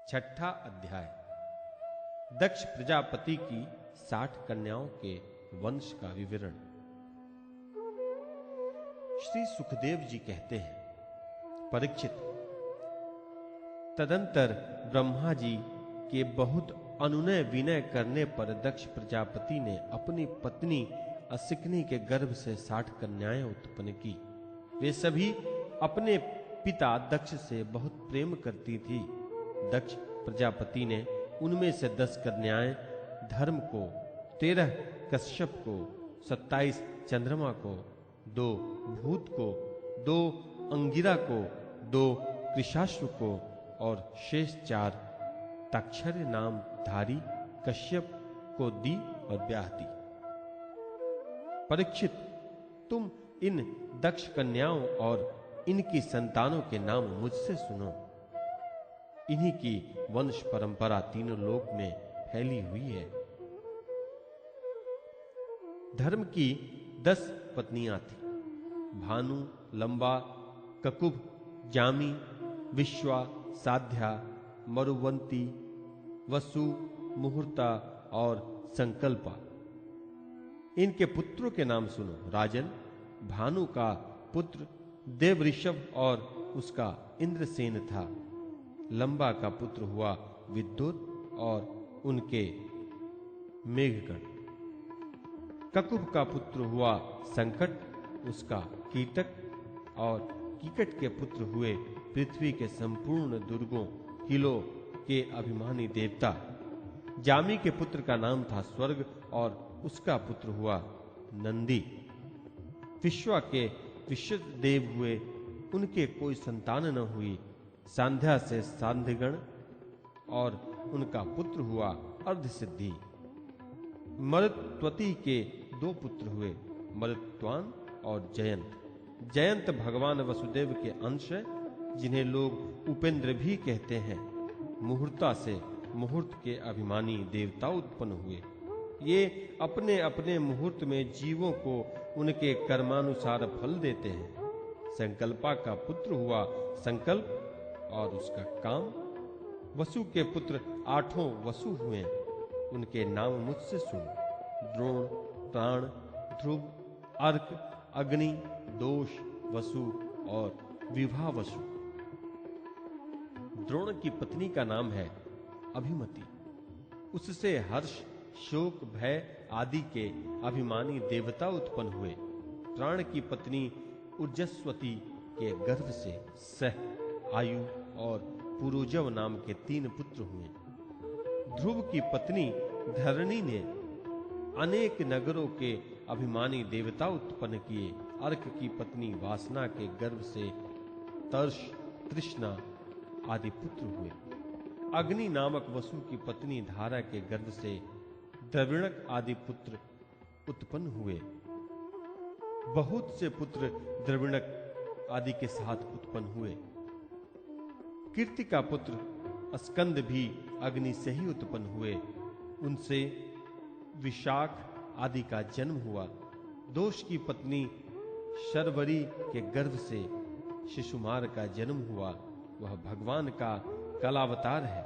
छठा अध्याय। दक्ष प्रजापति की 60 कन्याओं के वंश का विवरण। श्री सुखदेव जी कहते हैं, परीक्षित, तदंतर ब्रह्मा जी के बहुत अनुनय विनय करने पर दक्ष प्रजापति ने अपनी पत्नी असिकनी के गर्भ से 60 कन्याएं उत्पन्न की। वे सभी अपने पिता दक्ष से बहुत प्रेम करती थी। दक्ष प्रजापति ने उनमें से 10 कन्याएं धर्म को, 13 कश्यप को, 27 चंद्रमा को, 2 भूत को, 2 अंगिरा को, 2 कृशाश्व को और शेष 4 ताक्षर्य नाम धारी कश्यप को दी और ब्याह दी। परीक्षित, तुम इन दक्ष कन्याओं और इनकी संतानों के नाम मुझसे सुनो। इन्हीं की वंश परंपरा तीनों लोक में फैली हुई है। धर्म की 10 पत्नियां थी। भानु, लंबा, ककुभ, जामी, विश्वा, साध्या, मरुवंती, वसु, मुहूर्ता और संकल्पा। इनके पुत्रों के नाम सुनो। राजन, भानु का पुत्र देवऋषभ और उसका इंद्रसेन था। लंबा का पुत्र हुआ विद्युत और उनके मेघगण। ककुभ का पुत्र हुआ संकट, उसका कीटक, और कीकट के पुत्र हुए पृथ्वी के संपूर्ण दुर्गों किलों के अभिमानी देवता। जामी के पुत्र का नाम था स्वर्ग और उसका पुत्र हुआ नंदी। विश्वा के विश्वदेव हुए, उनके कोई संतान न हुई। सांध्या से सांध्यगण और उनका पुत्र हुआ अर्धसिद्धि। मरुत्वती के 2 पुत्र हुए, मरुत्वान और जयंत। जयंत भगवान वसुदेव के अंश है, जिन्हें लोग उपेंद्र भी कहते हैं। मुहूर्ता से मुहूर्त के अभिमानी देवता उत्पन्न हुए। ये अपने अपने मुहूर्त में जीवों को उनके कर्मानुसार फल देते हैं। संकल्पा का पुत्र हुआ संकल्प और उसका काम। वसु के पुत्र 8 वसु हुए, उनके नाम मुझसे सुनो। द्रोण, प्राण, ध्रुव, अर्क, अग्नि, दोष, वसु और विभा वसु। द्रोण की पत्नी का नाम है अभिमति। उससे हर्ष, शोक, भय आदि के अभिमानी देवता उत्पन्न हुए। प्राण की पत्नी उर्जस्वती के गर्भ से सह, आयु और पुरुजव नाम के 3 पुत्र हुए। ध्रुव की पत्नी धरणी ने अनेक नगरों के अभिमानी देवता उत्पन्न किए। अर्क की पत्नी वासना के गर्भ से तर्ष, तृष्णा आदि पुत्र हुए। अग्नि नामक वसु की पत्नी धारा के गर्भ से द्रविणक आदि पुत्र उत्पन्न हुए। बहुत से पुत्र द्रविणक आदि के साथ उत्पन्न हुए। कीर्ति का पुत्र स्कंद भी अग्नि से ही उत्पन्न हुए। उनसे विशाख आदि का जन्म हुआ। दोष की पत्नी शर्वरी के गर्भ से शिशुमार का जन्म हुआ। वह भगवान का कलावतार है।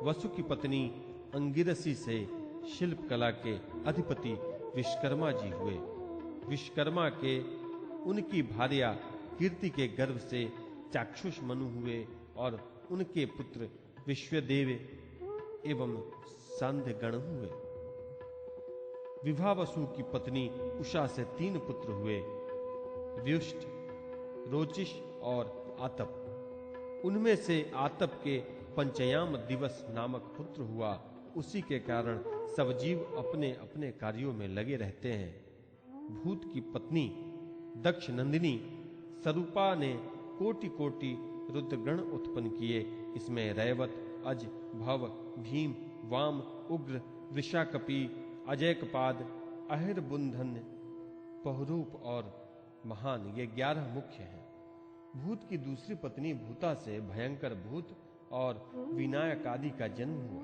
वसु की पत्नी अंगिरसी से शिल्प कला के अधिपति विश्वकर्मा जी हुए। विश्वकर्मा के उनकी भार्या कीर्ति के गर्भ से चाक्षुष मनु हुए और उनके पुत्र विश्वदेव एवं सांध्यगण हुए। विभावसु की पत्नी उषा से 3 पुत्र हुए, व्युष्ट, रोचिष और आतप। उनमें से आतप के पंचयाम दिवस नामक पुत्र हुआ। उसी के कारण सब जीव अपने अपने कार्यों में लगे रहते हैं। भूत की पत्नी दक्ष नंदिनी स्वरूपा ने कोटि कोटि रुद्रगण उत्पन्न किए। इसमें रैवत, अज, भव, भीम, वाम, उग्र, वृषाकपि, अजयकपाद, अहिर्बुंधन, पहुरूप और महान, ये 11 मुख्य हैं। भूत की दूसरी पत्नी भूता से भयंकर भूत और विनायक आदि का जन्म हुआ।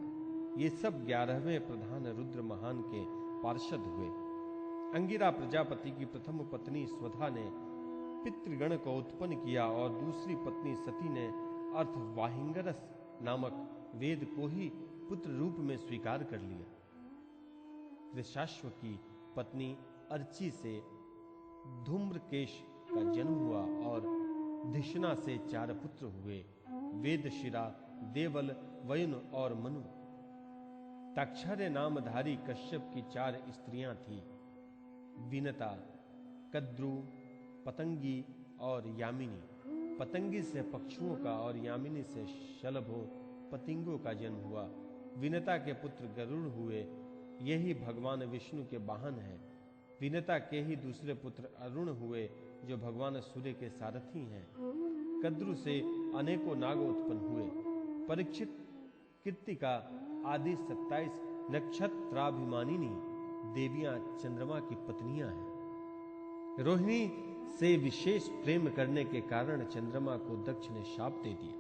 ये सब 11वें प्रधान रुद्र महान के पार्षद हुए। अंगिरा प्रजापति की प्रथम पत्नी स्वधा ने पितृगण को उत्पन्न किया और दूसरी पत्नी सती ने अर्थवाहिंगरस नामक वेद को ही पुत्र रूप में स्वीकार कर लिया। कृशाश्व की पत्नी अर्ची से धूम्रकेश का जन्म हुआ और धिषणा से 4 पुत्र हुए, वेदशिरा, देवल, वयुन और मनु। ताक्षर्य नामधारी कश्यप की 4 स्त्रियां थीं, विनता, कद्रु, पतंगी और यामिनी। पतंगी से पक्षुओं का और यामिनी से शलभों पतिंगों का जन्म हुआ। विनता के पुत्र गरुड़ हुए, यही भगवान विष्णु के वाहन हैं। विनता के ही दूसरे पुत्र अरुण हुए, जो भगवान सूर्य के सारथी हैं। कद्रु से अनेकों नाग उत्पन्न हुए। परीक्षित, कृत्तिका आदि 27 नक्षत्राभिमानिनी देवियां चंद्रमा की पत्नियां हैं। रोहिणी से विशेष प्रेम करने के कारण चंद्रमा को दक्ष ने शाप दे दिया,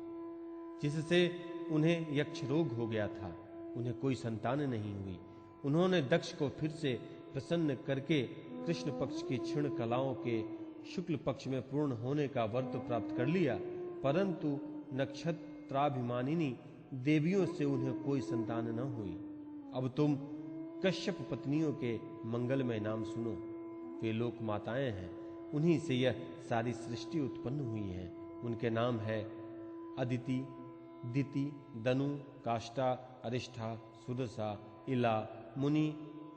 जिससे उन्हें यक्ष रोग हो गया था। उन्हें कोई संतान नहीं हुई। उन्होंने दक्ष को फिर से प्रसन्न करके कृष्ण पक्ष की क्षीण कलाओं के शुक्ल पक्ष में पूर्ण होने का व्रत प्राप्त कर लिया, परंतु नक्षत्राभिमानिनी देवियों से उन्हें कोई संतान न हुई। अब तुम कश्यप पत्नियों के मंगलमय नाम सुनो। वे लोक माताएं हैं, उन्हीं से यह सारी सृष्टि उत्पन्न हुई है। उनके नाम है अदिति, दिति, दनु, काष्ठा, अरिष्ठा, सुरसा, इला, मुनि,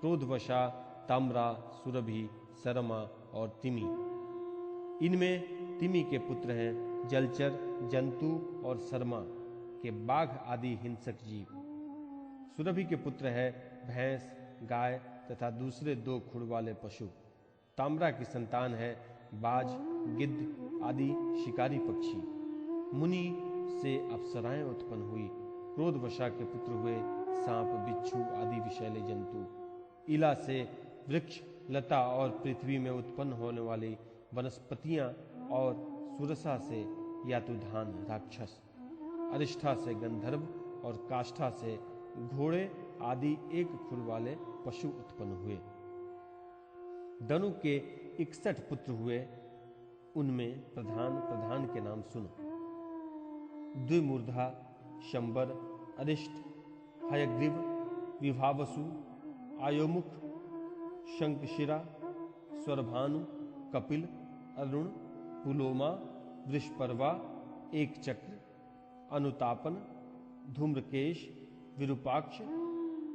क्रोधवशा, ताम्रा, सुरभि, सरमा और तिमि। इनमें तिमि के पुत्र हैं जलचर, जंतु और शर्मा के बाघ आदि हिंसक जीव। सुरभि के पुत्र है भैंस, गाय तथा दूसरे 2 खुर वाले पशु। ताम्रा की संतान है बाज, गिद्ध आदि शिकारी पक्षी। मुनि से अप्सराएं उत्पन्न हुई। क्रोधवशा के पुत्र हुए सांप, बिच्छू आदि विषैले जंतु। इला से वृक्ष, लता और पृथ्वी में उत्पन्न होने वाली वनस्पतियां और सुरसा से यातुधान राक्षस। अरिष्ठा से गंधर्व और काष्ठा से घोड़े आदि 1 खुर वाले पशु उत्पन्न हुए। दनु के 61 पुत्र हुए। उनमें प्रधान के नाम सुनो। द्विमूर्धा, शंबर, अरिष्ट, हयग्रीव, विभावसु, आयोमुख, शंखशिरा, स्वरभानु, कपिल, अरुण, पुलोमा, वृषपर्वा, एक चक्र, अनुतापन, धूम्रकेश, विरूपाक्ष,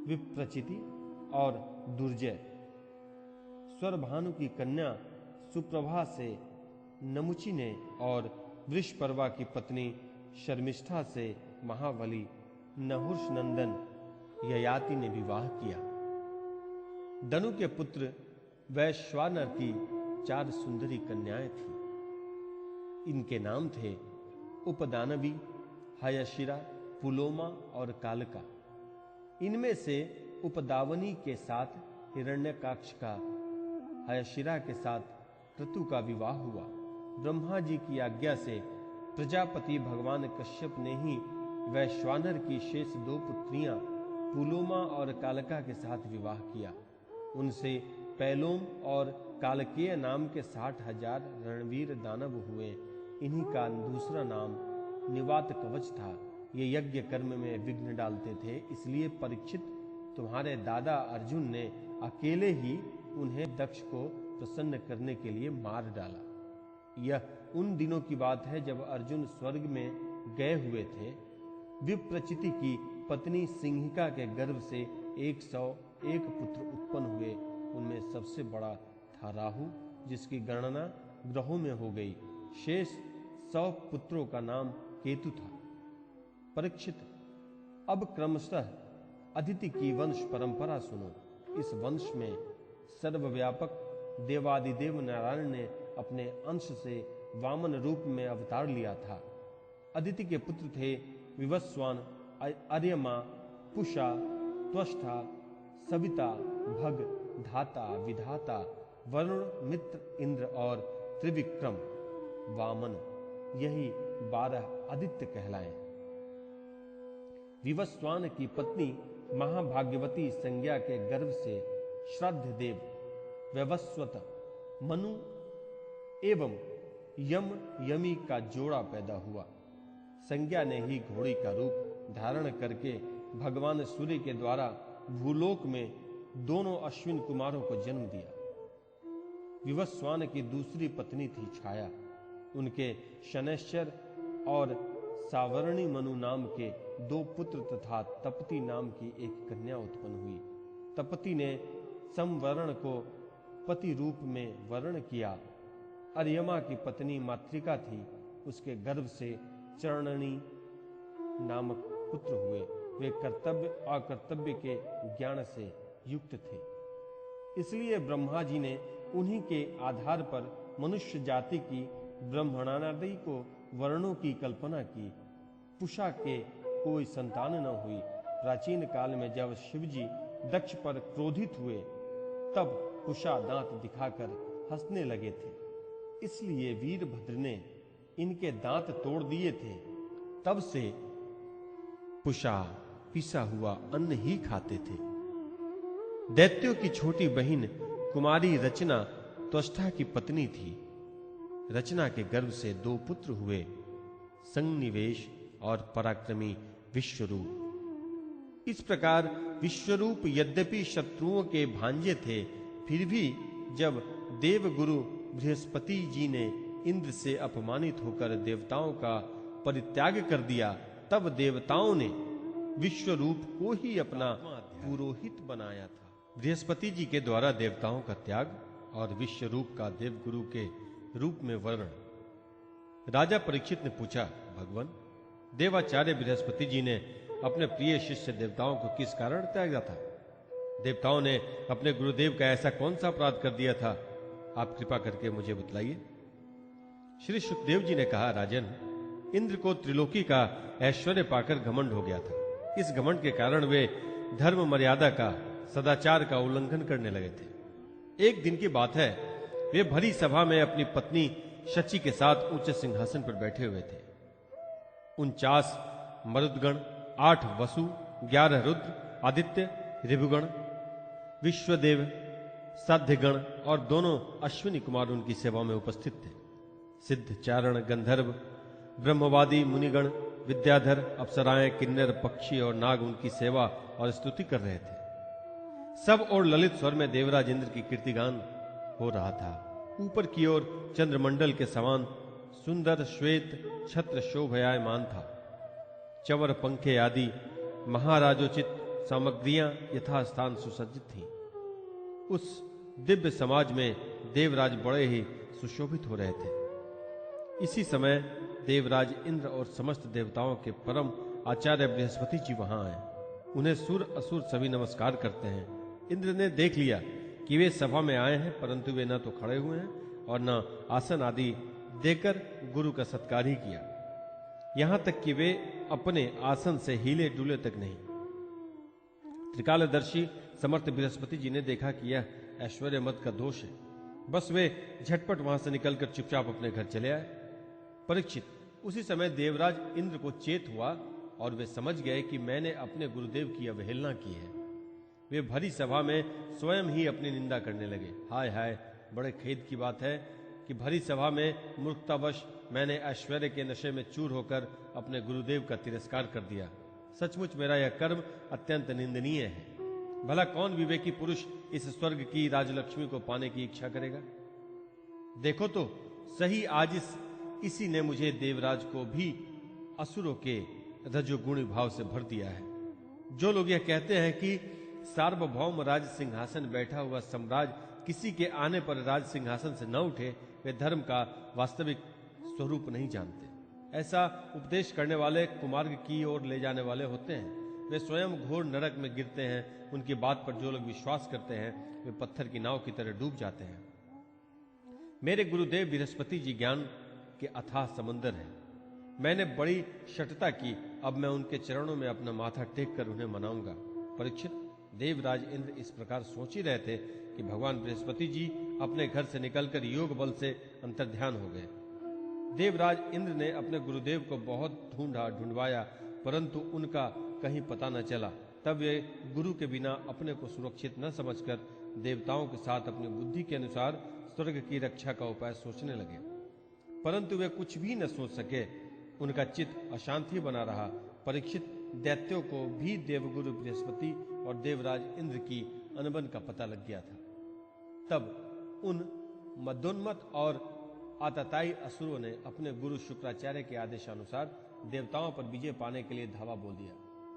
विप्रचिति और दुर्जय। स्वरभानु की कन्या सुप्रभा से नमुची ने और वृषपर्वा की पत्नी शर्मिष्ठा से महाबली नहुष नंदन ययाति ने विवाह किया। दनु के पुत्र वैश्वानर की 4 सुंदरी कन्याएं थीं। इनके नाम थे उपदानवी, हयशिरा, पुलोमा और कालका। इनमें से उपदावनी के साथ हिरण्यकाक्ष का, हयशिरा के साथ क्रतु का विवाह हुआ। ब्रह्मा जी की आज्ञा से प्रजापति भगवान कश्यप ने ही वैश्वानर की शेष 2 पुत्रियां पुलोमा और कालका के साथ विवाह किया। उनसे पैलोम और कालकेय नाम के 60,000 रणवीर दानव हुए। इन्हीं का दूसरा नाम निवात कवच था। ये यज्ञ कर्म में विघ्न डालते थे, इसलिए परीक्षित तुम्हारे दादा अर्जुन ने अकेले ही उन्हें दक्ष को प्रसन्न करने के लिए मार डाला। यह उन दिनों की बात है जब अर्जुन स्वर्ग में गए हुए थे। विप्रचिति की पत्नी सिंहिका के गर्भ से 101 पुत्र उत्पन्न हुए। उनमें सबसे बड़ा था राहु, जिसकी गणना ग्रहों में हो गई। शेष 100 पुत्रों का नाम केतु था। परीक्षित, अब क्रमशः अदिति की वंश परंपरा सुनो। इस वंश में सर्वव्यापक देवादिदेव नारायण ने अपने अंश से वामन रूप में अवतार लिया था। अदिति के पुत्र थे विवस्वान, अर्यमा, पुषा, त्वष्टा, सविता, भग, धाता, विधाता, वरुण, मित्र, इंद्र और त्रिविक्रम। वामन यही 12 आदित्य कहलाए। विवस्वान की पत्नी महाभाग्यवती संज्ञा के गर्भ से श्राद्ध देव वैवस्वत, मनु एवं यम यमी का जोड़ा पैदा हुआ। संज्ञा ने ही घोड़ी का रूप धारण करके भगवान सूर्य के द्वारा भूलोक में दोनों अश्विन कुमारों को जन्म दिया। विवस्वान की दूसरी पत्नी थी छाया। उनके शनैश्चर और सावर्णी मनु नाम के 2 पुत्र तथा तपती नाम की एक कन्या उत्पन्न हुई। तपती ने समवर्ण को पति रूप में वर्ण किया। अर्यमा की पत्नी मातृका थी। उसके गर्भ से चरणनी नामक पुत्र हुए। वे कर्तव्य अकर्तव्य के ज्ञान से युक्त थे, इसलिए ब्रह्मा जी ने उन्हीं के आधार पर मनुष्य जाति की ब्राह्मणादि को वर्णों की कल्पना की। पुषा के कोई संतान न हुई। प्राचीन काल में जब शिवजी दक्ष पर क्रोधित हुए तब पुषा दांत दिखाकर हंसने लगे थे, इसलिए वीरभद्र ने इनके दांत तोड़ दिए थे। तब से पुषा पिसा हुआ अन्न ही खाते थे। दैत्यों की छोटी बहन कुमारी रचना त्वष्टा की पत्नी थी। रचना के गर्भ से 2 पुत्र हुए, संनिवेश और पराक्रमी विश्वरूप। इस प्रकार विश्वरूप यद्यपि शत्रुओं के भांजे थे, फिर भी जब देवगुरु बृहस्पति जी ने इंद्र से अपमानित होकर देवताओं का परित्याग कर दिया, तब देवताओं ने विश्वरूप को ही अपना पुरोहित बनाया था। बृहस्पति जी के द्वारा देवताओं का त्याग और विश्वरूप का देवगुरु के रूप में वर्णन। राजा परीक्षित ने पूछा, भगवान, देवाचार्य बृहस्पति जी ने अपने प्रिय शिष्य देवताओं को किस कारण त्यागा था? देवताओं ने अपने गुरुदेव का ऐसा कौन सा अपराध कर दिया था? आप कृपा करके मुझे बतलाइए। श्री सुखदेव जी ने कहा, राजन, इंद्र को त्रिलोकी का ऐश्वर्य पाकर घमंड हो गया था। इस घमंड के कारण वे धर्म मर्यादा का, सदाचार का उल्लंघन करने लगे थे। एक दिन की बात है, वे भरी सभा में अपनी पत्नी शची के साथ ऊंचे सिंहासन पर बैठे हुए थे। 49 मरुदगण, 8 वसु, 11 रुद्र, आदित्य, ऋभुगण, विश्वदेव, साध्यगण और दोनों अश्विनी कुमार उनकी सेवा में उपस्थित थे। सिद्ध, चारण, गंधर्व, ब्रह्मवादी, मुनिगण, विद्याधर, अप्सराएं, किन्नर, पक्षी और नाग उनकी सेवा और स्तुति कर रहे थे। सब और ललित स्वर में देवराज इंद्र की कीर्तिगान हो रहा था। ऊपर की ओर चंद्रमंडल के समान सुंदर श्वेत छत्र शोभयायमान था। चवर, पंखे आदि महाराजोचित सामग्रियां यथास्थान सुसज्जित थीं। उस दिव्य समाज में देवराज बड़े ही सुशोभित हो रहे थे। इसी समय देवराज इंद्र और समस्त देवताओं के परम आचार्य बृहस्पति जी वहां आए। उन्हें सुर असुर सभी नमस्कार करते हैं। इंद्र ने देख लिया कि वे सभा में आए हैं, परंतु वे न तो खड़े हुए हैं और न आसन आदि देकर गुरु का सत्कार ही किया। यहां तक कि वे अपने आसन से हिले डुले तक नहीं। त्रिकालदर्शी समर्थ बृहस्पति जी ने देखा कि यह ऐश्वर्य मद का दोष है। बस वे झटपट वहां से निकलकर चुपचाप अपने घर चले आए। परीक्षित, उसी समय देवराज इंद्र को चेत हुआ और वे समझ गए कि मैंने अपने गुरुदेव की अवहेलना की है। वे भरी सभा में स्वयं ही अपनी निंदा करने लगे। हाय हाय, बड़े खेद की बात है कि भरी सभा में मूर्खतावश मैंने ऐश्वर्य के नशे में चूर होकर अपने गुरुदेव का तिरस्कार कर दिया। सचमुच मेरा यह कर्म अत्यंत निंदनीय है। भला कौन विवेकी पुरुष इस स्वर्ग की राजलक्ष्मी को पाने की इच्छा करेगा? देखो तो सही, आज इसी ने मुझे देवराज को भी असुरों के रजोगुणी भाव से भर दिया है। जो लोग यह कहते हैं कि सार्वभौम राज सिंहासन बैठा हुआ सम्राट किसी के आने पर राज सिंहासन से न उठे, वे धर्म का वास्तविक स्वरूप नहीं जानते। ऐसा उपदेश करने वाले कुमार्ग की ओर ले जाने वाले होते हैं। वे स्वयं घोर नरक में गिरते हैं। उनकी बात पर जो लोग विश्वास करते हैं, वे पत्थर की नाव की तरह डूब जाते हैं। मेरे गुरुदेव बृहस्पति जी ज्ञान के अथाह समंदर हैं। मैंने बड़ी शठता की, अब मैं उनके चरणों में अपना माथा टेक कर उन्हें मनाऊंगा। परीक्षित, देवराज इंद्र इस प्रकार सोच ही रहे थे कि भगवान बृहस्पति जी अपने घर से निकलकर योग बल से अंतर्ध्यान हो गए। देवराज इंद्र ने अपने गुरुदेव को बहुत ढूंढवाया, परंतु उनका कहीं पता न चला। तब वे गुरु के बिना अपने को सुरक्षित न समझकर देवताओं के साथ अपनी बुद्धि के अनुसार स्वर्ग की रक्षा का उपाय सोचने लगे, परंतु वे कुछ भी न सोच सके। उनका चित्त अशांति बना रहा। परीक्षित, दैत्यों को भी देवगुरु बृहस्पति और देवराज इंद्र की अनबन का पता लग गया था। तब उन मदोन्मत और आतताई असुरों ने अपने गुरु शुक्राचार्य के आदेशानुसार देवताओं पर विजय पाने के लिए धावा बोल दिया।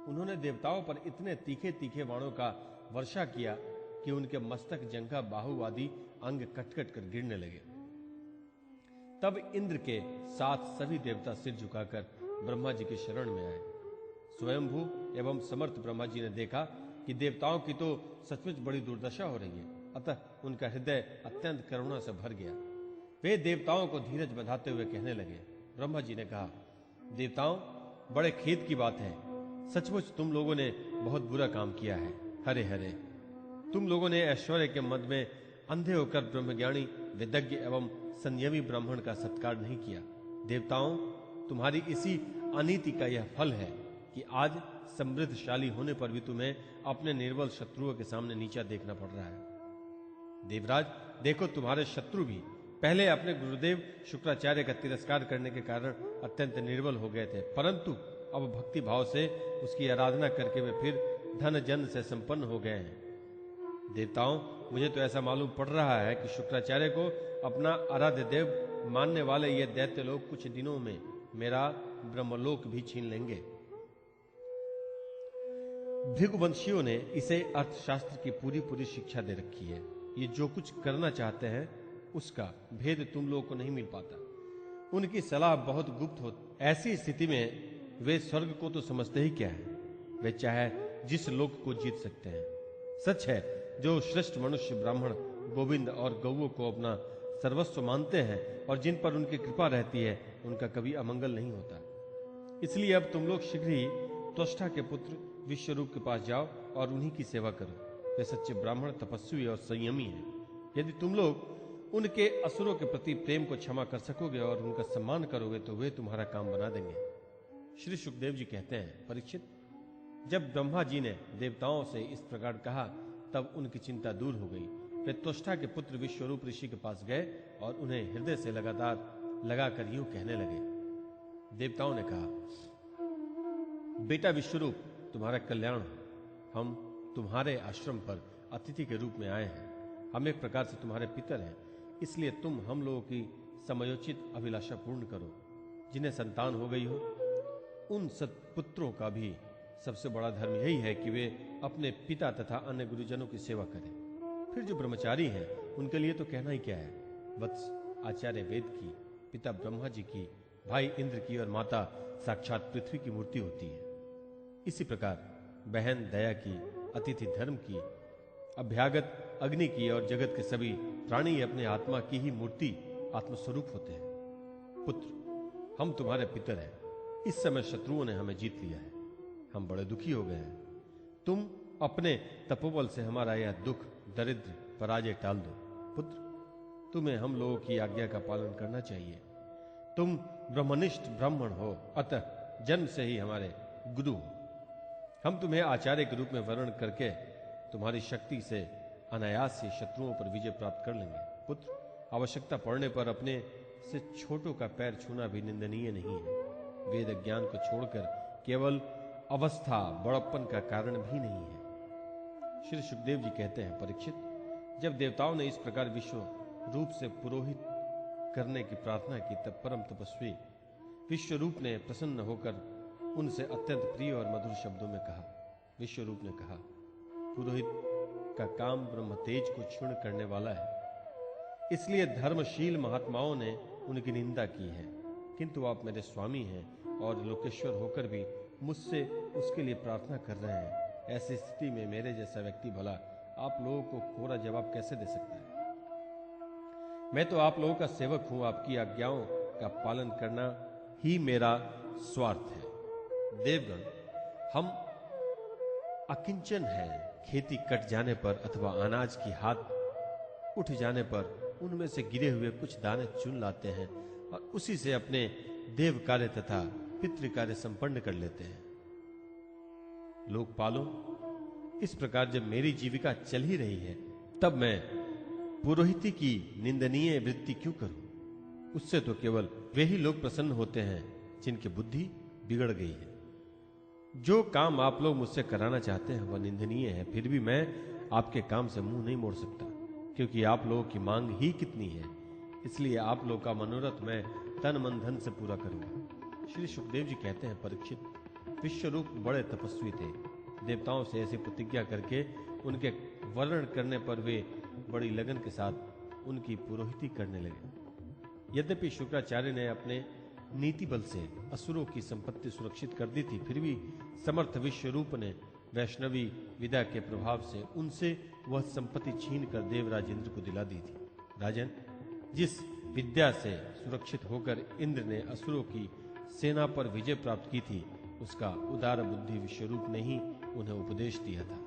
उन्होंने देवताओं पर इतने तीखे तीखे बाणों का वर्षा किया कि उनके मस्तक, जंघा, बाहु आदि अंग कट-कट कर गिरने लगे। तब इंद्र के साथ सभी देवता सिर झुकाकर ब्रह्मा जी के शरण में आए। स्वयंभू एवं समर्थ ब्रह्मा जी ने देखा कि देवताओं की तो सचमुच बड़ी दुर्दशा हो रही है, अतः उनका हृदय अत्यंत करुणा से भर गया। वे देवताओं को धीरज बंधाते हुए कहने लगे। ब्रह्मा जी ने कहा, देवताओं, बड़े खेद की बात है, सचमुच तुम लोगों ने बहुत बुरा काम किया है। हरे हरे, तुम लोगों ने ऐश्वर्य के मद में अंधे होकर ब्रह्मज्ञानी, विदज्ञ एवं संयमी ब्राह्मण का सत्कार नहीं किया। देवताओं, तुम्हारी इसी अनीति का यह फल है कि आज समृद्धशाली होने पर भी तुम्हें अपने निर्बल शत्रुओं के सामने नीचा देखना पड़ रहा है। देवराज, देखो, तुम्हारे शत्रु भी पहले अपने गुरुदेव शुक्राचार्य का तिरस्कार करने के कारण अत्यंत निर्बल हो गए थे, परंतु अब भक्ति भाव से उसकी आराधना करके वे फिर धन जन से संपन्न हो गए हैं। देवताओं, मुझे तो ऐसा मालूम पड़ रहा है कि शुक्राचार्य को अपना आराध्य देव मानने वाले ये दैत्य लोग कुछ दिनों में मेरा ब्रह्मलोक भी छीन लेंगे। भृगुवंशियों ने इसे अर्थशास्त्र की पूरी शिक्षा दे रखी है। ये जो कुछ करना चाहते हैं उसका भेद तुम लोगों को नहीं मिल पाता। उनकी सलाह बहुत गुप्त हो। ऐसी स्थिति में वे स्वर्ग को तो समझते ही क्या है, वे चाहे जिस लोक को जीत सकते हैं। सच है, जो श्रेष्ठ मनुष्य ब्राह्मण, गोविंद और गौओं को अपना सर्वस्व मानते हैं और जिन पर उनकी कृपा रहती है, उनका कभी अमंगल नहीं होता। इसलिए अब तुम लोग शीघ्र ही त्वष्टा के पुत्र विश्वरूप के पास जाओ और उन्हीं की सेवा करो। वे सच्चे ब्राह्मण, तपस्वी और संयमी हैं। यदि तुम लोग उनके असुरों के प्रति प्रेम को क्षमा कर सकोगे और उनका सम्मान करोगे तो वे तुम्हारा काम बना देंगे। श्री सुखदेव जी कहते हैं, परीक्षित, जब ब्रह्मा जी ने देवताओं से इस प्रकार कहा तब उनकी चिंता दूर हो गई। वे त्वष्टा के पुत्र विश्वरूप ऋषि के पास गए और उन्हें हृदय से लगाकर यूं कहने लगे। देवताओं ने कहा, बेटा विश्वरूप, तुम्हारा कल्याण हो। हम तुम्हारे आश्रम पर अतिथि के रूप में आए हैं। हम एक प्रकार से तुम्हारे पितर हैं, इसलिए तुम हम लोगों की समयोचित अभिलाषा पूर्ण करो। जिन्हें संतान हो गई हो, उन सत्पुत्रों का भी सबसे बड़ा धर्म यही है कि वे अपने पिता तथा अन्य गुरुजनों की सेवा करें। फिर जो ब्रह्मचारी हैं, उनके लिए तो कहना ही क्या है। वत्स, आचार्य वेद की, पिता ब्रह्मा जी की, भाई इंद्र की और माता साक्षात पृथ्वी की मूर्ति होती है। इसी प्रकार बहन दया की, अतिथि धर्म की, अभ्यागत अग्नि की और जगत के सभी प्राणी अपने आत्मा की ही मूर्ति, आत्मस्वरूप होते हैं। पुत्र, हम तुम्हारे पितर हैं। इस समय शत्रुओं ने हमें जीत लिया है, हम बड़े दुखी हो गए हैं। तुम अपने तपोबल से हमारा यह दुख, दरिद्र, पराजय टाल दो। पुत्र, तुम्हें हम लोगों की आज्ञा का पालन करना चाहिए। तुम ब्रह्मनिष्ठ ब्राह्मण हो, अतः जन्म से ही हमारे गुरु हो। हम तुम्हें आचार्य के रूप में वर्ण करके तुम्हारी शक्ति से अनायास से शत्रुओं पर विजय प्राप्त कर लेंगे। पुत्र, आवश्यकता पड़ने पर अपने से छोटों का पैर छूना भी निंदनीय नहीं है। वेद ज्ञान को छोड़कर केवल अवस्था, बड़प्पन का कारण भी नहीं है। श्री सुखदेव जी कहते हैं, परीक्षित, जब देवताओं ने इस प्रकार विश्व रूप से पुरोहित करने की प्रार्थना की, तब परम तपस्वी विश्वरूप ने प्रसन्न होकर उनसे अत्यंत प्रिय और मधुर शब्दों में कहा। विश्वरूप ने कहा, पुरोहित का काम ब्रह्म तेज को क्षुण करने वाला है, इसलिए धर्मशील महात्माओं ने उनकी निंदा की है। किंतु आप मेरे स्वामी हैं और लोकेश्वर होकर भी मुझसे उसके लिए प्रार्थना कर रहे हैं। ऐसी स्थिति में मेरे जैसा व्यक्ति भला आप लोगों को कोरा जवाब कैसे दे सकता है। मैं तो आप लोगों का सेवक हूं, आपकी आज्ञाओं का पालन करना ही मेरा स्वार्थ है। देवगण, हम अकिंचन हैं। खेती कट जाने पर अथवा अनाज की हाथ उठ जाने पर उनमें से गिरे हुए कुछ दाने चुन लाते हैं और उसी से अपने देव कार्य तथा पितृ कार्य संपन्न कर लेते हैं। लोकपालों, इस प्रकार जब मेरी जीविका चल ही रही है, तब मैं पुरोहिती की निंदनीय वृत्ति क्यों करूं। उससे तो केवल वे ही लोग प्रसन्न होते हैं जिनकी बुद्धि बिगड़ गई है। जो काम आप लोग मुझसे कराना चाहते हैं वह निंदनीय है, फिर भी मैं आपके काम से मुंह नहीं मोड़ सकता, क्योंकि आप लोगों की मांग ही कितनी है। इसलिए आप लोग का मनोरथ मैं तन मन धन से पूरा करूंगा। श्री सुखदेव जी कहते हैं, परीक्षित, विश्वरूप बड़े तपस्वी थे। देवताओं से ऐसी प्रतिज्ञा करके उनके वर्णन करने पर वे बड़ी लगन के साथ उनकी पुरोहिती करने लगे। यद्यपि शुक्राचार्य ने अपने नीति बल से असुरों की संपत्ति सुरक्षित कर दी थी, फिर भी समर्थ विश्वरूप ने वैष्णवी विदा के प्रभाव से उनसे वह संपत्ति छीन कर देवराज इंद्र को दिला दी थी। राजन, जिस विद्या से सुरक्षित होकर इंद्र ने असुरों की सेना पर विजय प्राप्त की थी, उसका उदार बुद्धि विश्वरूप ने ही उन्हें उपदेश दिया था।